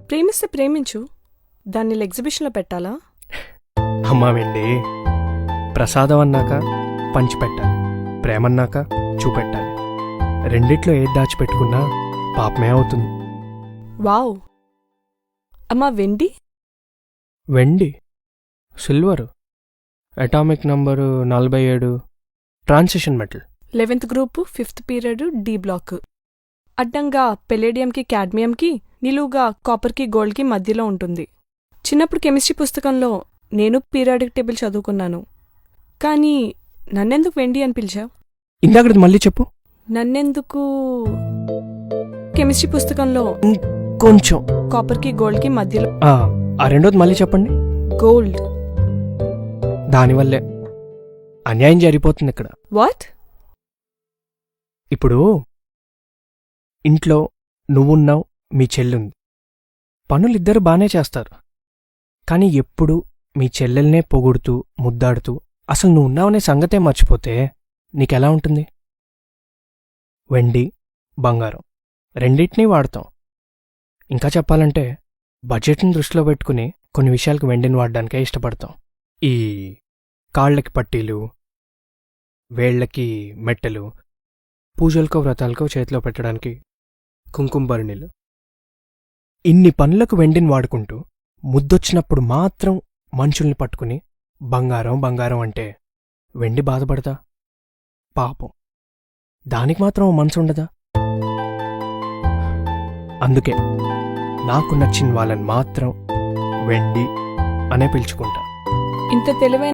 ప్రేమిస్తే ప్రేమించు, దాన్ని ఎగ్జిబిషన్లో పెట్టాలా? అమ్మా వెండి, ప్రసాదం అన్నాక పంచిపెట్టాలి, ప్రేమన్నాక చూపెట్టాలి. రెండిట్లో ఏది దాచిపెట్టుకున్నా పాపమే అవుతుంది. వావ్. అమ్మా వెండి? వెండి, silver, atomic number 47, transition metal. 11th group 5th period d block. అడ్డంగా పెలేడియంకి క్యాడ్మియంకి, నిలువుగా కాపర్కి గోల్డ్కి మధ్యలో ఉంటుంది. చిన్నప్పుడు కెమిస్ట్రీ పుస్తకంలో నేను పీరియాడిక్ టేబుల్ చదువుకున్నాను. కానీ నన్నెందుకు వెండి అని పిలిచావు? ఇందాకది మళ్ళీ చెప్పు. నన్నెందుకు కెమిస్ట్రీ పుస్తకంలో కొంచెం కాపర్కి గోల్డ్కి మధ్యలో ఆ రెండోది మళ్ళీ చెప్పండి. గోల్డ్. దానివల్లే అన్యాయం జరిగిపోతుంది ఇక్కడ. వాట్? ఇప్పుడు ఇంట్లో నువ్వున్నావు, మీ చెల్లుంది. పనులిద్దరు బానే చేస్తారు. కాని ఎప్పుడు మీ చెల్లెల్నే పొగుడుతూ ముద్దాడుతూ అసలు నువ్వున్నావనే సంగతే మర్చిపోతే నీకెలా ఉంటుంది? వెండి, బంగారం రెండింటినీ వాడతాం. ఇంకా చెప్పాలంటే బడ్జెట్ని దృష్టిలో పెట్టుకుని కొన్ని విషయాలకు వెండిని వాడడానికే ఇష్టపడతాం. ఈ కాళ్ళకి పట్టీలు, వేళ్లకి మెట్టెలు, పూజలకో వ్రతాలకో చేతిలో పెట్టడానికి కుంకుమబరిణీలు, ఇన్ని పనులకు వెండిని వాడుకుంటూ ముద్దొచ్చినప్పుడు మాత్రం మనుషుల్ని పట్టుకుని బంగారం బంగారం అంటే వెండి బాధపడతా? పాపం, దానికి మాత్రం మనసు ఉండదా? అందుకే నాకు నచ్చిన వాళ్ళని మాత్రం వెండి అనే పిలుచుకుంటా. ఇంత తెలివైన